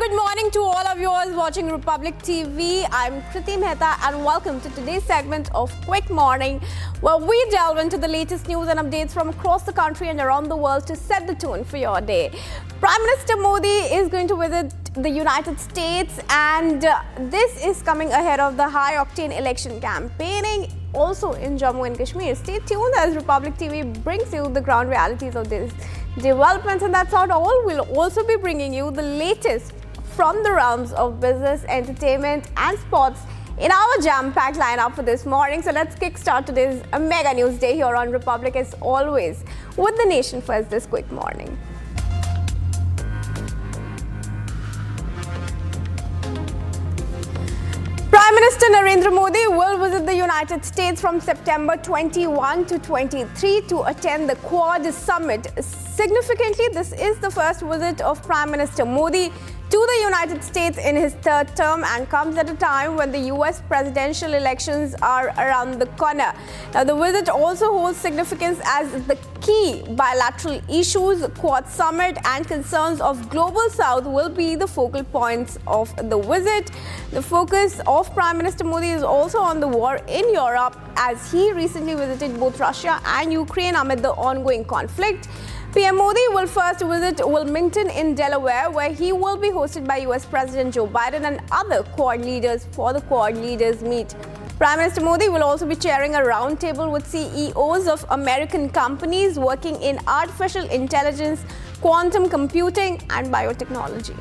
Good morning to all of viewers watching Republic TV. I'm Kriti Mehta and welcome to today's segment of Quick Morning, where we delve into the latest news and updates from across the country and around the world to set the tone for your day. Prime Minister Modi is going to visit the United States, and this is coming ahead of the high-octane election campaigning also in Jammu and Kashmir. Stay tuned as Republic TV brings you the ground realities of these developments, and that's not all. We'll also be bringing you the latest from the realms of business, entertainment and sports in our jam-packed lineup for this morning. So let's kickstart today's mega news day here on Republic, as always, with the nation first this quick morning. Prime Minister Narendra Modi will visit the United States from September 21 to 23 to attend the Quad Summit. Significantly, this is the first visit of Prime Minister Modi to the United States in his third term and comes at a time when the US presidential elections are around the corner. Now, the visit also holds significance as the key bilateral issues, Quad Summit and concerns of Global South will be the focal points of the visit. The focus of Prime Minister Modi is also on the war in Europe, as he recently visited both Russia and Ukraine amid the ongoing conflict. PM Modi will first visit Wilmington in Delaware, where he will be hosted by US President Joe Biden and other Quad leaders for the Quad Leaders Meet. Prime Minister Modi will also be chairing a roundtable with CEOs of American companies working in artificial intelligence, quantum computing and biotechnology.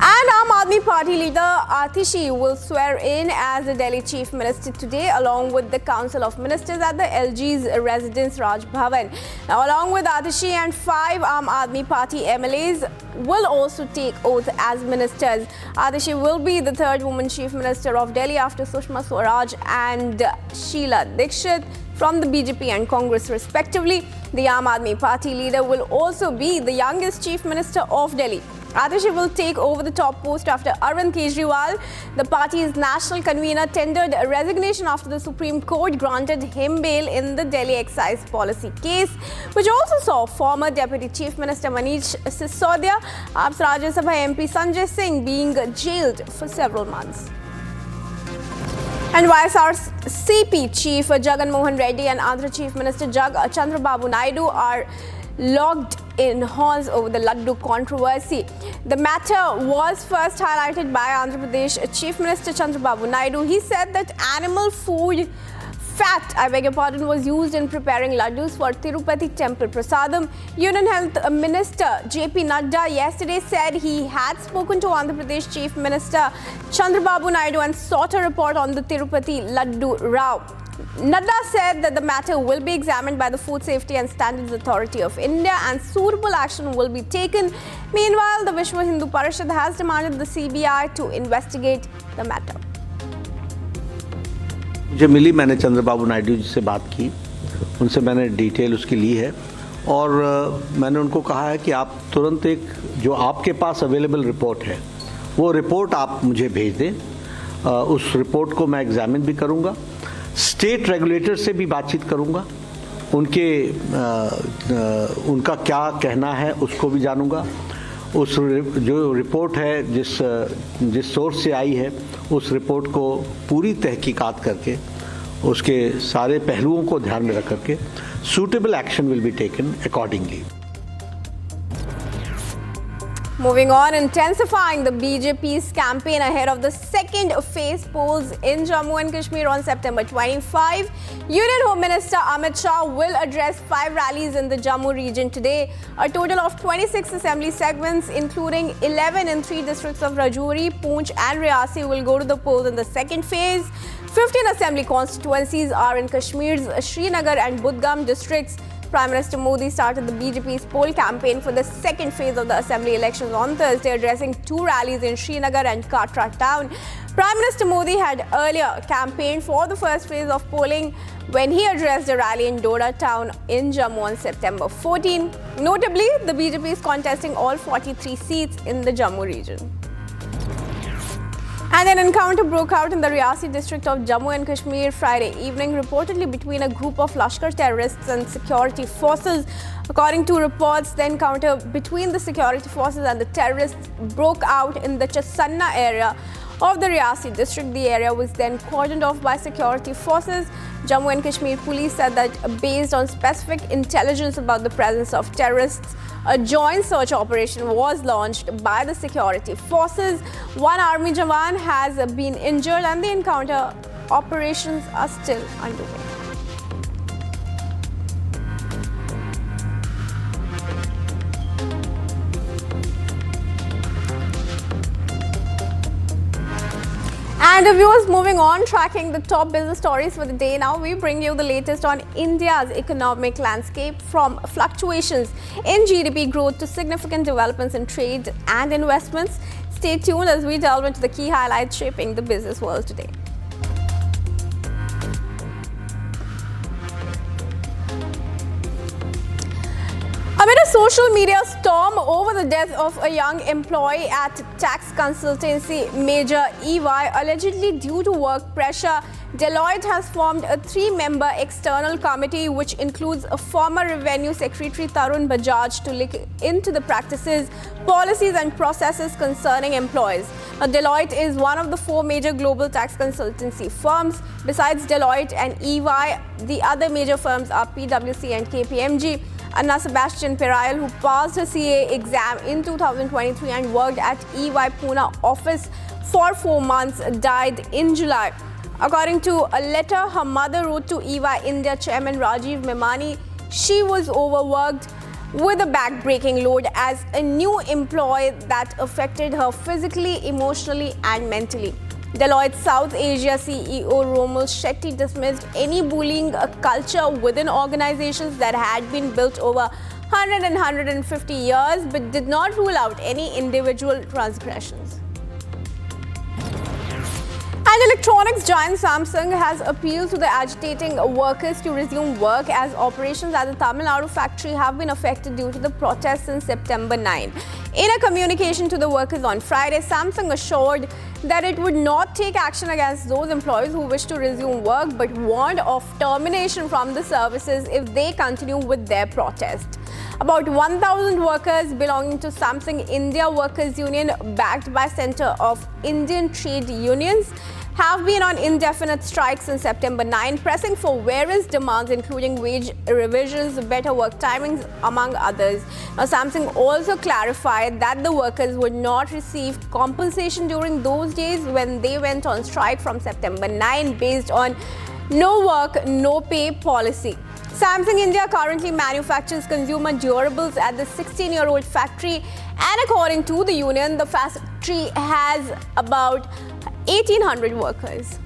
And Aam Aadmi Party leader Atishi will swear in as the Delhi Chief Minister today, along with the Council of Ministers at the LG's residence Raj Bhavan. Now, along with Atishi and 5 Aam Aadmi Party MLAs will also take oath as ministers. Atishi will be the third woman Chief Minister of Delhi after Sushma Swaraj and Sheila Dikshit from the BJP and Congress respectively. The Aam Aadmi Party leader will also be the youngest Chief Minister of Delhi. Atishi will take over the top post after Arvind Kejriwal. The party's national convener tendered a resignation after the Supreme Court granted him bail in the Delhi excise policy case, which also saw former Deputy Chief Minister Manish Sisodia, AAP's Rajya Sabha MP Sanjay Singh being jailed for several months. And YSRCP Chief Jagan Mohan Reddy and Andhra Chief Minister Chandrababu Naidu are locked in horns over the laddu controversy. The matter was first highlighted by Andhra Pradesh Chief Minister Chandrababu Naidu. He said that animal food fat, was used in preparing laddus for Tirupati temple prasadam. Union Health Minister JP Nadda yesterday said he had spoken to Andhra Pradesh Chief Minister Chandrababu Naidu and sought a report on the Tirupati laddu row. Nadda said that the matter will be examined by the Food Safety and Standards Authority of India and suitable action will be taken. Meanwhile, the Vishwa Hindu Parishad has demanded the CBI to investigate the matter. मुझे मिली, मैंने चंद्रबाबू नायडू जी से बात की, उनसे मैंने detail उसकी ली है और मैंने उनको कहा है कि आप तुरंत एक जो आपके पास अवेलेबल रिपोर्ट है वो रिपोर्ट आप मुझे भेज दें। उस रिपोर्ट को मैं एग्जामिन भी करूँगा, स्टेट रेगुलेटर से भी बातचीत करूँगा, उनका क्या कहना है उसको भी जानूँगा। उस जो रिपोर्ट है जिस सोर्स से आई है उस रिपोर्ट को पूरी तहकीकात करके उसके सारे पहलुओं को ध्यान में रख करके suitable action will be taken accordingly. Moving on, intensifying the BJP's campaign ahead of the second phase polls in Jammu and Kashmir on September 25. Union Home Minister Amit Shah will address 5 rallies in the Jammu region today. A total of 26 assembly segments, including 11 in 3 districts of Rajouri, Poonch and Reasi, will go to the polls in the second phase. 15 assembly constituencies are in Kashmir's Srinagar and Budgam districts. Prime Minister Modi started the BJP's poll campaign for the second phase of the assembly elections on Thursday, addressing 2 rallies in Srinagar and Katra town. Prime Minister Modi had earlier campaigned for the first phase of polling when he addressed a rally in Doda town in Jammu on September 14. Notably, the BJP is contesting all 43 seats in the Jammu region. And an encounter broke out in the Riyasi district of Jammu and Kashmir Friday evening, reportedly between a group of Lashkar terrorists and security forces. According to reports, the encounter between the security forces and the terrorists broke out in the Chasanna area of the Riyasi district. The area was then cordoned off by security forces. Jammu and Kashmir police said that based on specific intelligence about the presence of terrorists, a joint search operation was launched by the security forces. One army jawan has been injured and the encounter operations are still underway. And viewers, moving on, tracking the top business stories for the day. Now we bring you the latest on India's economic landscape, from fluctuations in GDP growth to significant developments in trade and investments. Stay tuned as we delve into the key highlights shaping the business world today. Amid a social media storm over the death of a young employee at tax consultancy major EY, allegedly due to work pressure, Deloitte has formed a 3-member external committee which includes a former Revenue Secretary Tarun Bajaj to look into the practices, policies and processes concerning employees. Now, Deloitte is one of the 4 major global tax consultancy firms. Besides Deloitte and EY, the other major firms are PwC and KPMG. Anna Sebastian Perayal, who passed her CA exam in 2023 and worked at EY Pune office for 4 months, died in July. According to a letter her mother wrote to EY India chairman Rajiv Memani, she was overworked with a back-breaking load as a new employee that affected her physically, emotionally and mentally. Deloitte South Asia CEO Romal Shetty dismissed any bullying culture within organizations that had been built over 100 and 150 years, but did not rule out any individual transgressions. And electronics giant Samsung has appealed to the agitating workers to resume work as operations at the Tamil Nadu factory have been affected due to the protests since September 9. In a communication to the workers on Friday, Samsung assured that it would not take action against those employees who wish to resume work, but warned of termination from the services if they continue with their protest. About 1,000 workers belonging to Samsung India Workers Union, backed by Centre of Indian Trade Unions, have been on indefinite strike since September 9, pressing for various demands including wage revisions, better work timings, among others. Now, Samsung also clarified that the workers would not receive compensation during those days when they went on strike from September 9 based on no work, no pay policy. Samsung India currently manufactures consumer durables at the 16-year-old factory, and according to the union, the factory has about 1,800 workers.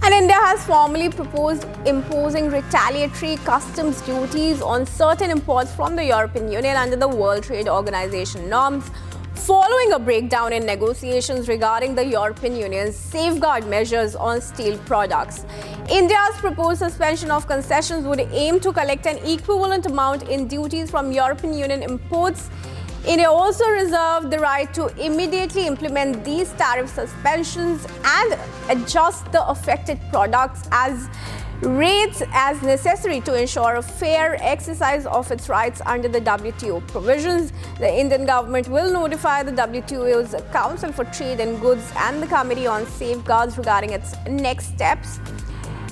And India has formally proposed imposing retaliatory customs duties on certain imports from the European Union under the World Trade Organization norms, following a breakdown in negotiations regarding the European Union's safeguard measures on steel products. India's proposed suspension of concessions would aim to collect an equivalent amount in duties from European Union imports. India also reserved the right to immediately implement these tariff suspensions and adjust the affected products as rates as necessary to ensure a fair exercise of its rights under the WTO provisions. The Indian government will notify the WTO's Council for Trade and Goods and the Committee on Safeguards regarding its next steps.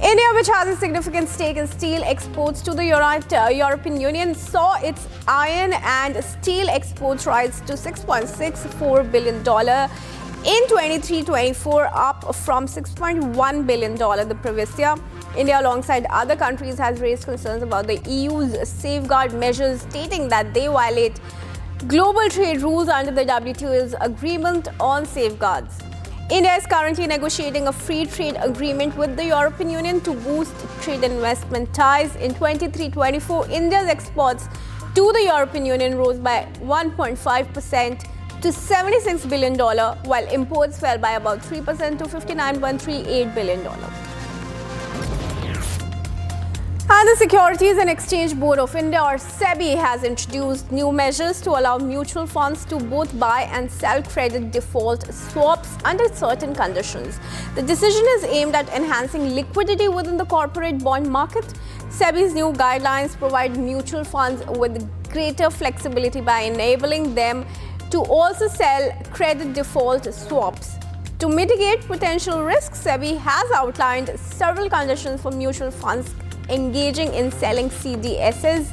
India, which has a significant stake in steel exports to the European Union, saw its iron and steel exports rise to $6.64 billion in 23-24, up from $6.1 billion the previous year. India, alongside other countries, has raised concerns about the EU's safeguard measures, stating that they violate global trade rules under the WTO's agreement on safeguards. India is currently negotiating a free trade agreement with the European Union to boost trade and investment ties. In 23-24, India's exports to the European Union rose by 1.5% to $76 billion, while imports fell by about 3% to $59.38 billion. And the Securities and Exchange Board of India, or SEBI, has introduced new measures to allow mutual funds to both buy and sell credit default swaps under certain conditions. The decision is aimed at enhancing liquidity within the corporate bond market. SEBI's new guidelines provide mutual funds with greater flexibility by enabling them to also sell credit default swaps. To mitigate potential risks, SEBI has outlined several conditions for mutual funds engaging in selling CDSs.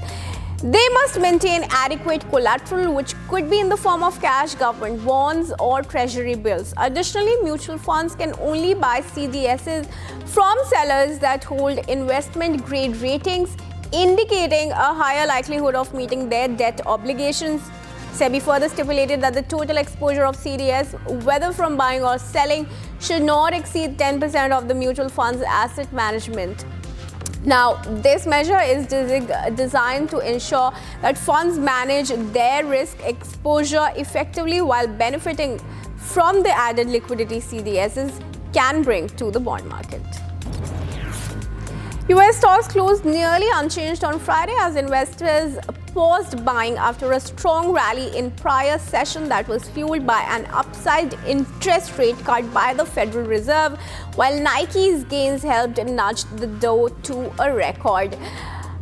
They must maintain adequate collateral, which could be in the form of cash, government bonds, or treasury bills. Additionally, mutual funds can only buy CDSs from sellers that hold investment grade ratings, indicating a higher likelihood of meeting their debt obligations. SEBI further stipulated that the total exposure of CDS, whether from buying or selling, should not exceed 10% of the mutual fund's asset management. Now, this measure is designed to ensure that funds manage their risk exposure effectively while benefiting from the added liquidity CDSs can bring to the bond market. US stocks closed nearly unchanged on Friday as investors paused buying after a strong rally in prior session that was fueled by an upside interest rate cut by the Federal Reserve, while Nike's gains helped nudge the Dow to a record.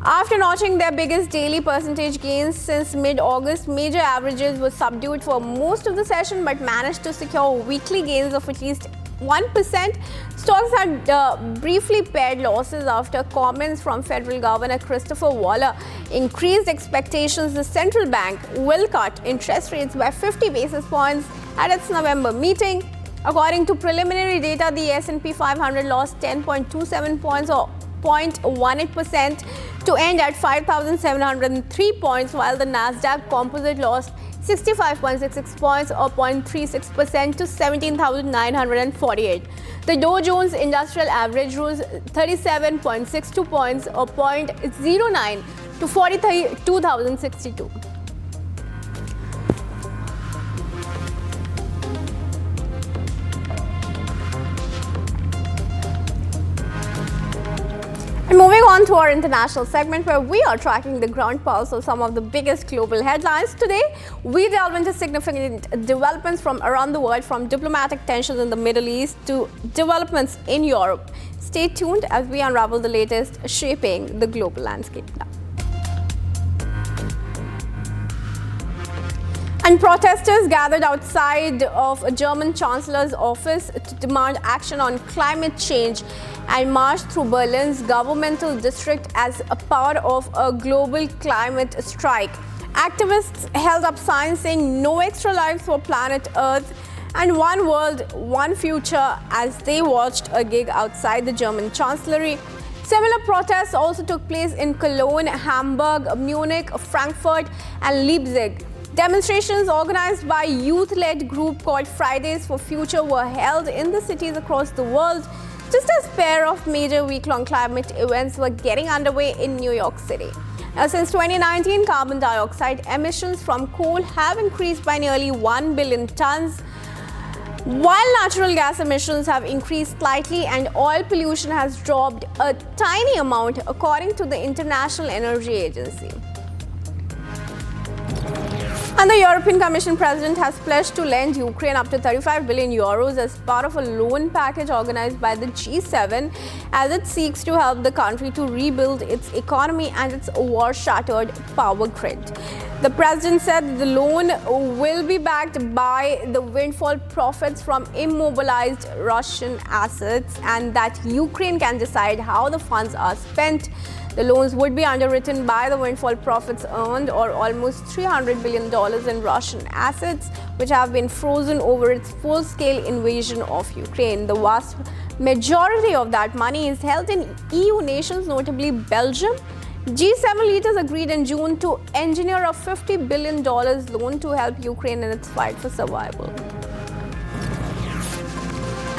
After notching their biggest daily percentage gains since mid-August, major averages were subdued for most of the session but managed to secure weekly gains of at least 1%. Stocks had briefly paired losses after comments from Federal Governor Christopher Waller increased expectations the central bank will cut interest rates by 50 basis points at its November meeting. According to preliminary data, the S&P 500 lost 10.27 points or 0.18% to end at 5,703 points, while the Nasdaq Composite lost 65.66 points or 0.36% to 17,948. The Dow Jones Industrial Average rose 37.62 points or 0.09 to 42,062. And moving on to our international segment, where we are tracking the ground pulse of some of the biggest global headlines. Today, we delve into significant developments from around the world, from diplomatic tensions in the Middle East to developments in Europe. Stay tuned as we unravel the latest shaping the global landscape now. And protesters gathered outside of a German Chancellor's office to demand action on climate change and marched through Berlin's governmental district as a part of a global climate strike. Activists held up signs saying no extra lives for planet Earth and one world, one future as they watched a gig outside the German Chancellery. Similar protests also took place in Cologne, Hamburg, Munich, Frankfurt, and Leipzig. Demonstrations organized by a youth-led group called Fridays for Future were held in the cities across the world, just as a pair of major week-long climate events were getting underway in New York City. Now, since 2019, carbon dioxide emissions from coal have increased by nearly 1 billion tons, while natural gas emissions have increased slightly and oil pollution has dropped a tiny amount, according to the International Energy Agency. And the European Commission President has pledged to lend Ukraine up to 35 billion euros as part of a loan package organized by the G7 as it seeks to help the country to rebuild its economy and its war-shattered power grid. The president said the loan will be backed by the windfall profits from immobilized Russian assets and that Ukraine can decide how the funds are spent. The loans would be underwritten by the windfall profits earned, or almost $300 billion in Russian assets, which have been frozen over its full-scale invasion of Ukraine. The vast majority of that money is held in EU nations, notably Belgium. G7 leaders agreed in June to engineer a $50 billion loan to help Ukraine in its fight for survival.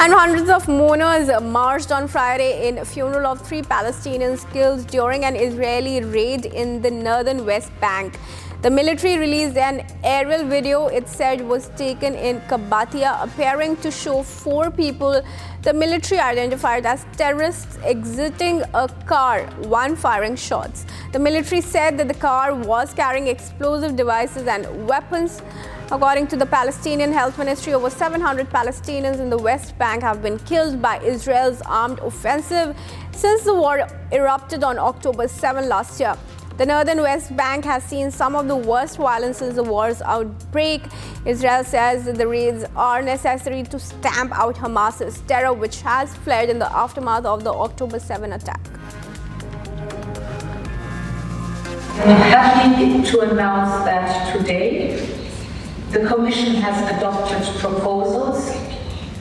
And hundreds of mourners marched on Friday in a funeral of 3 Palestinians killed during an Israeli raid in the northern West Bank. The military released an aerial video it said was taken in Kabatia, appearing to show 4 people the military identified as terrorists exiting a car, one firing shots. The military said that the car was carrying explosive devices and weapons. According to the Palestinian Health Ministry, over 700 Palestinians in the West Bank have been killed by Israel's armed offensive since the war erupted on October 7 last year. The northern West Bank has seen some of the worst violence since the war's outbreak. Israel says that the raids are necessary to stamp out Hamas's terror, which has flared in the aftermath of the October 7 attack. I'm happy to announce that today the Commission has adopted proposals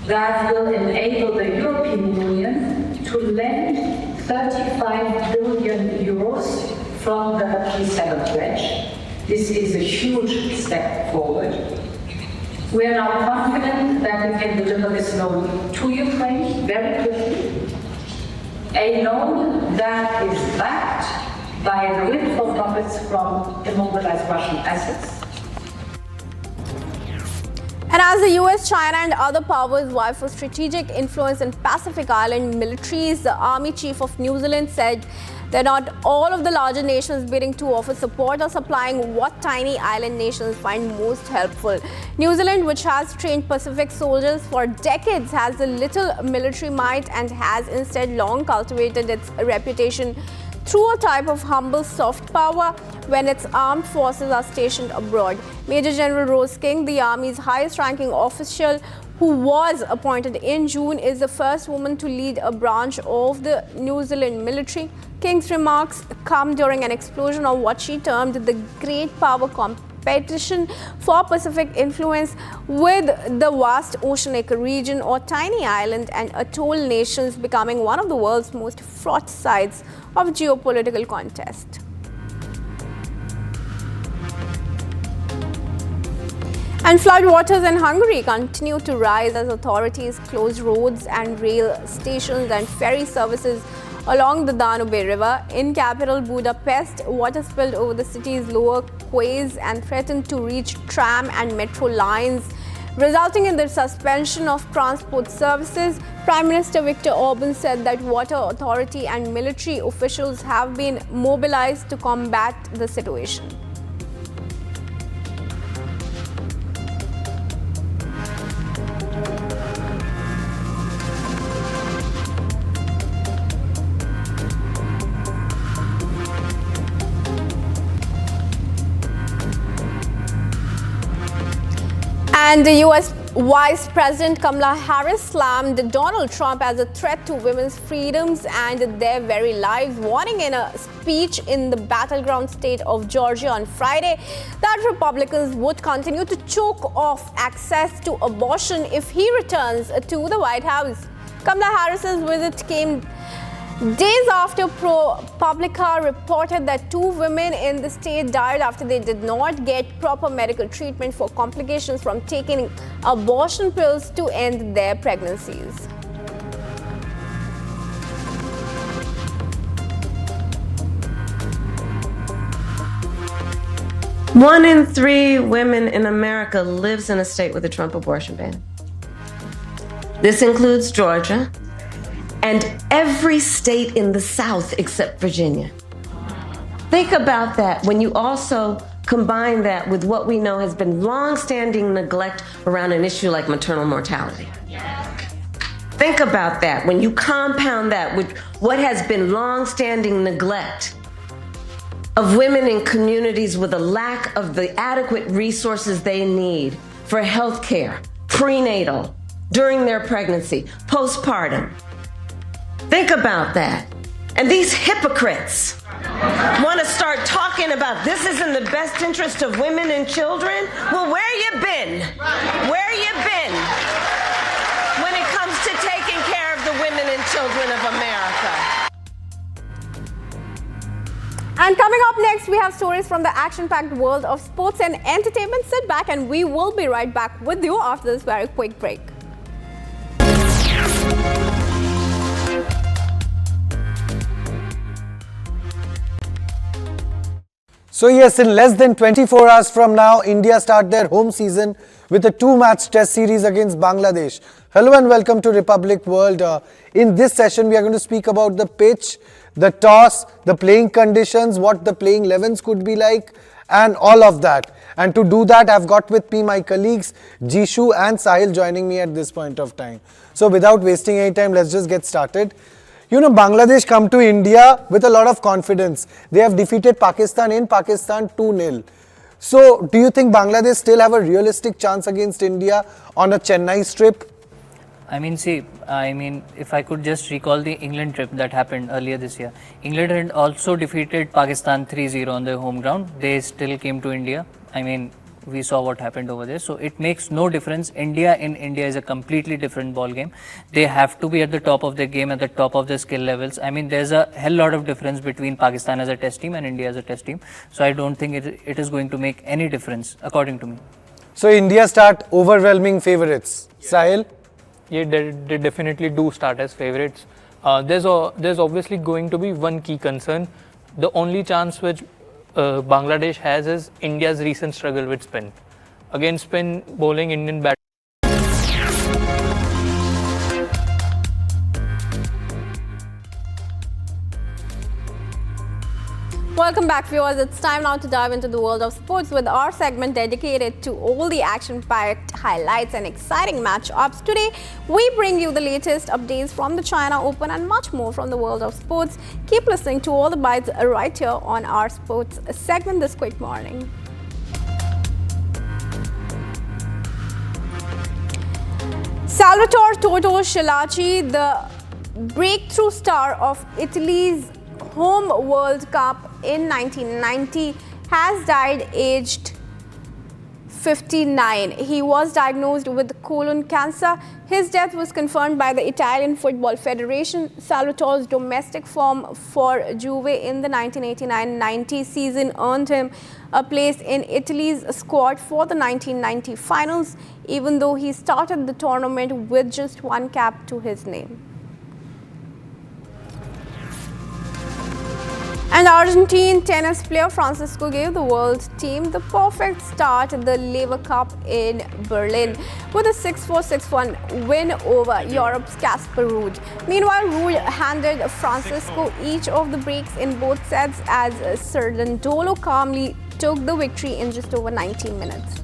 that will enable the European Union to lend 35 billion euros from the P7 pledge. This is a huge step forward. We are now confident that we can deliver this loan to Ukraine very quickly, a loan that is backed by the windfall profits from immobilized Russian assets. And as the US, China and other powers vie for strategic influence in Pacific Island militaries, the Army Chief of New Zealand said that not all of the larger nations bidding to offer support are supplying what tiny island nations find most helpful. New Zealand, which has trained Pacific soldiers for decades, has a little military might and has instead long cultivated its reputation through a type of humble soft power when its armed forces are stationed abroad. Major General Rose King, the Army's highest-ranking official who was appointed in June, is the first woman to lead a branch of the New Zealand military. King's remarks come during an explosion of what she termed the great power competition for Pacific influence, with the vast oceanic region or tiny island and atoll nations becoming one of the world's most fraught sides of geopolitical contest. And floodwaters in Hungary continue to rise as authorities close roads and rail stations and ferry services along the Danube River. In capital Budapest, water spilled over the city's lower quays and threatened to reach tram and metro lines, resulting in the suspension of transport services. Prime Minister Viktor Orban said that water authority and military officials have been mobilized to combat the situation. And the US Vice President Kamala Harris slammed Donald Trump as a threat to women's freedoms and their very lives, warning in a speech in the battleground state of Georgia on Friday that Republicans would continue to choke off access to abortion if he returns to the White House. Kamala Harris's visit came days after ProPublica reported that 2 women in the state died after they did not get proper medical treatment for complications from taking abortion pills to end their pregnancies. One in 3 women in America lives in a state with a Trump abortion ban. This includes Georgia and every state in the South except Virginia. Think about that when you also combine that with what we know has been long-standing neglect around an issue like maternal mortality. Think about that when you compound that with what has been long-standing neglect of women in communities with a lack of the adequate resources they need for health care, prenatal, during their pregnancy, postpartum. Think about that. And these hypocrites want to start talking about this is in the best interest of women and children. Well, where you been? Where you been when it comes to taking care of the women and children of America? And coming up next, we have stories from the action-packed world of sports and entertainment. Sit back and we will be right back with you after this very quick break. So yes, in less than 24 hours from now, India start their home season with a 2-match test series against Bangladesh. Hello and welcome to Republic World. In this session, we are going to speak about the pitch, the toss, the playing conditions, what the playing 11s could be like, and all of that. And to do that, I've got with me my colleagues Jishu and Sahil joining me at this point of time. So without wasting any time, let's just get started. You know, Bangladesh come to India with a lot of confidence. They have defeated Pakistan in Pakistan 2-0. So, do you think Bangladesh still have a realistic chance against India on a Chennai trip? If I could just recall the England trip that happened earlier this year. England had also defeated Pakistan 3-0 on their home ground. They still came to India. We saw what happened over there. So it makes no difference. India is a completely different ball game. They have to be at the top of their game, at the top of their skill levels. There's a hell lot of difference between Pakistan as a test team and India as a test team. So I don't think it is going to make any difference, according to me. So India start overwhelming favourites. Sahil? Yeah, they definitely do start as favourites. There's obviously going to be one key concern. The only chance which Bangladesh has is India's recent struggle with spin. Again, spin bowling Indian bat. Welcome back, viewers. It's time now to dive into the world of sports with our segment dedicated to all the action-packed highlights and exciting matchups. Today, we bring you the latest updates from the China Open and much more from the world of sports. Keep listening to all the bites right here on our sports segment this quick morning. Salvatore Toto Schillaci, the breakthrough star of Italy's home World Cup in 1990, has died aged 59. He was diagnosed with colon cancer. His death was confirmed by the Italian Football Federation. Salvatore's domestic form for Juve in the 1989-90 season earned him a place in Italy's squad for the 1990 finals, even though he started the tournament with just one cap to his name. And Argentine tennis player Francisco gave the world team the perfect start at the Lever Cup in Berlin with a 6-4, 6-1 win over Europe's Casper Ruud. Meanwhile, Ruud handed Francisco each of the breaks in both sets as Cerundolo calmly took the victory in just over 19 minutes.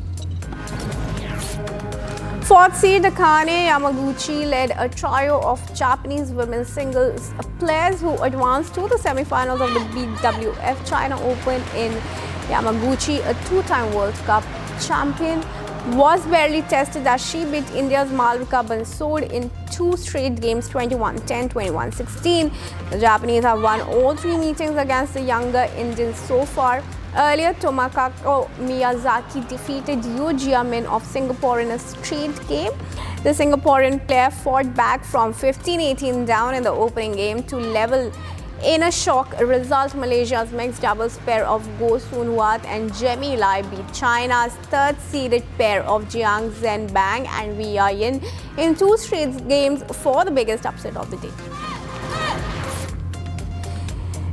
Fourth seed Akane Yamaguchi led a trio of Japanese women's singles players who advanced to the semi-finals of the BWF China Open in Yamaguchi, a two-time World Cup champion, was barely tested as she beat India's Malvika Bansod in two straight games, 21-10, 21-16. The Japanese have won all three meetings against the younger Indians so far. Earlier, Tomokazu Miyazaki defeated Yoo Jia-min of Singapore in a straight game. The Singaporean player fought back from 15-18 down in the opening game to level in a shock result. Malaysia's mixed doubles pair of Goh Soon Wat and Jemmy Lai beat China's third-seeded pair of Jiang Zhenbang and Wei Yin in two straight games for the biggest upset of the day.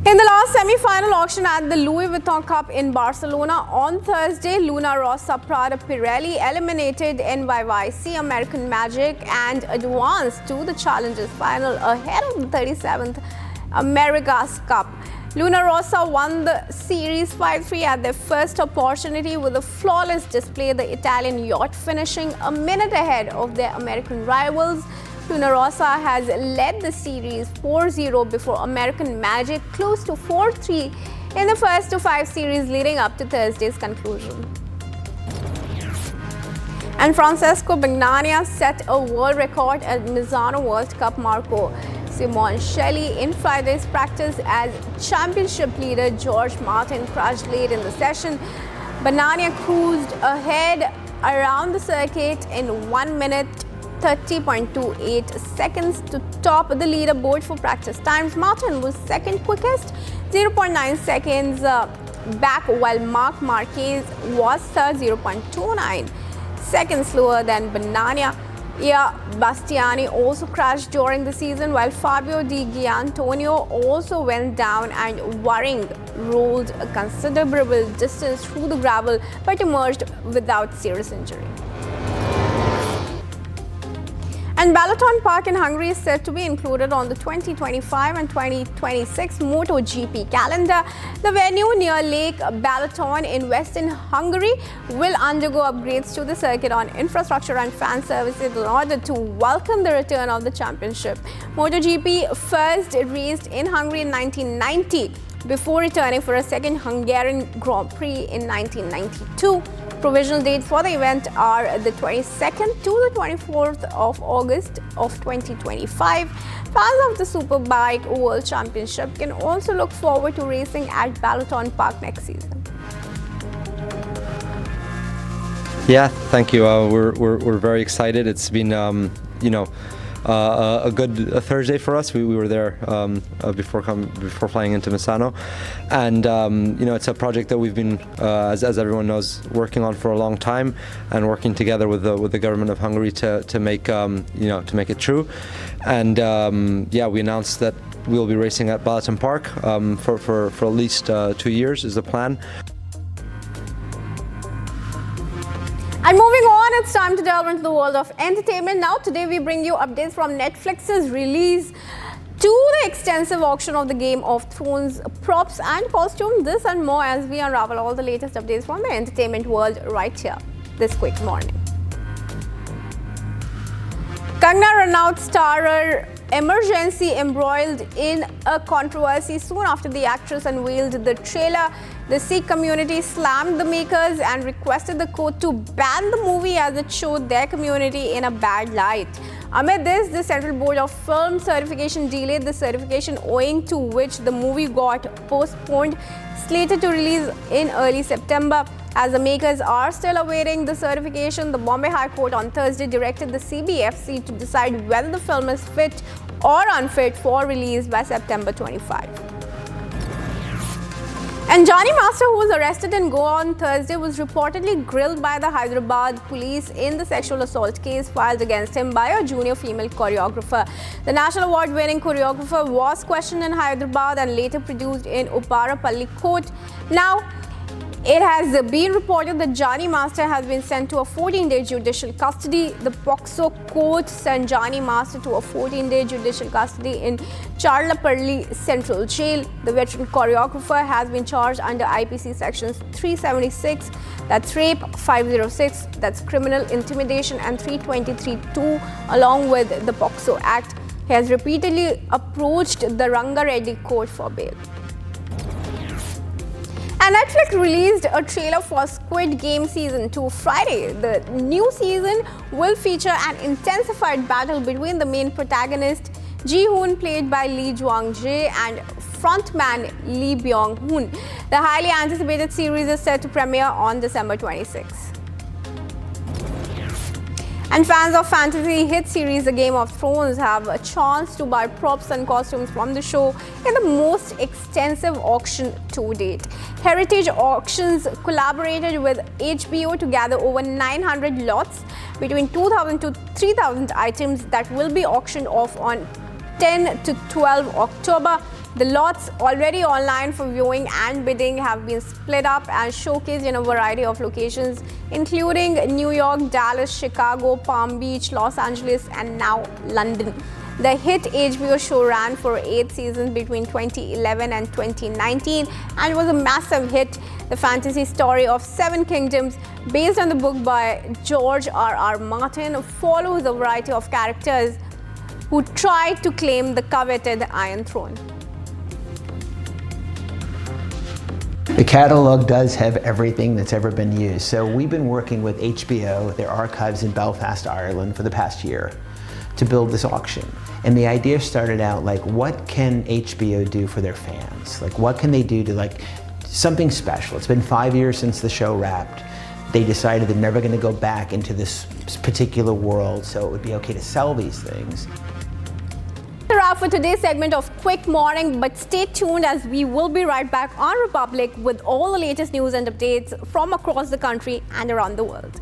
In the last semi-final auction at the Louis Vuitton Cup in Barcelona on Thursday, Luna Rossa Prada Pirelli eliminated NYYC American Magic and advanced to the Challengers final ahead of the 37th America's Cup. Luna Rossa won the series 5-3 at their first opportunity with a flawless display, the Italian yacht finishing a minute ahead of their American rivals. Luna Rossa has led the series 4-0 before American Magic close to 4-3 in the first of 5 series leading up to Thursday's conclusion. And Francesco Bagnaia set a world record at Misano World Cup. Marco Simoncelli in Friday's practice as championship leader George Martin crashed late in the session. Bagnaia cruised ahead around the circuit in 1 minute 30.28 seconds to top the leaderboard for practice times. Martin was second quickest, 0.9 seconds back, while Marc Marquez was third, 0.29 seconds slower than Bagnaia. Ia Bastiani also crashed during the season, while Fabio Di Gianantonio also went down and Waring rolled a considerable distance through the gravel but emerged without serious injury. And Balaton Park in Hungary is set to be included on the 2025 and 2026 MotoGP calendar. The venue near Lake Balaton in western Hungary will undergo upgrades to the circuit on infrastructure and fan services in order to welcome the return of the championship. MotoGP first raced in Hungary in 1990 before returning for a second Hungarian Grand Prix in 1992. Provisional dates for the event are the 22nd to the 24th of August of 2025. Fans of the Superbike World Championship can also look forward to racing at Balaton Park next season. Yeah, thank you. We're very excited. It's been a good Thursday for us. We were there before flying into Misano, and it's a project that we've been, as everyone knows, working on for a long time, and working together with the government of Hungary to make it true. And we announced that we'll be racing at Balaton Park for at least 2 years is the plan. And moving on, it's time to delve into the world of entertainment. Now, today we bring you updates from Netflix's release to the extensive auction of the Game of Thrones props and costumes. This and more as we unravel all the latest updates from the entertainment world right here, this quick morning. Kangana Ranaut starer emergency embroiled in a controversy soon after the actress unveiled the trailer. The Sikh community slammed the makers and requested the court to ban the movie as it showed their community in a bad light. Amid this, the Central Board of Film Certification delayed the certification, owing to which the movie got postponed, slated to release in early September. As the makers are still awaiting the certification, the Bombay High Court on Thursday directed the CBFC to decide whether the film is fit or unfit for release by September 25. And Johnny Master, who was arrested in Goa on Thursday, was reportedly grilled by the Hyderabad police in the sexual assault case filed against him by a junior female choreographer. The national award-winning choreographer was questioned in Hyderabad and later produced in Uparapalli court. Now, it has been reported that Johnny Master has been sent to a 14-day judicial custody. The POCSO court sent Johnny Master to a 14-day judicial custody in Charlapalli Central Jail. The veteran choreographer has been charged under IPC sections 376, that's rape, 506, that's criminal intimidation, and 323(2), along with the POCSO Act. He has repeatedly approached the Ranga Reddy court for bail. And Netflix released a trailer for Squid Game Season 2 Friday. The new season will feature an intensified battle between the main protagonist, Ji-hoon, played by Lee Jwang-jae, and frontman Lee Byung-hun. The highly anticipated series is set to premiere on December 26. And fans of fantasy hit series The Game of Thrones have a chance to buy props and costumes from the show in the most extensive auction to date. Heritage Auctions collaborated with HBO to gather over 900 lots between 2,000 to 3,000 items that will be auctioned off on 10 to 12 October. The lots already online for viewing and bidding have been split up and showcased in a variety of locations, including New York, Dallas, Chicago, Palm Beach, Los Angeles, and now London. The hit HBO show ran for 8 seasons between 2011 and 2019 and was a massive hit. The fantasy story of 7 Kingdoms, based on the book by George R.R. Martin, follows a variety of characters who tried to claim the coveted Iron Throne. The catalog does have everything that's ever been used. So we've been working with HBO, their archives in Belfast, Ireland, for the past year to build this auction. And the idea started out like, what can HBO do for their fans? Like, what can they do to something special? It's been 5 years since the show wrapped. They decided they're never gonna go back into this particular world, so it would be okay to sell these things. A wrap for today's segment of Quick Morning, but stay tuned as we will be right back on Republic with all the latest news and updates from across the country and around the world.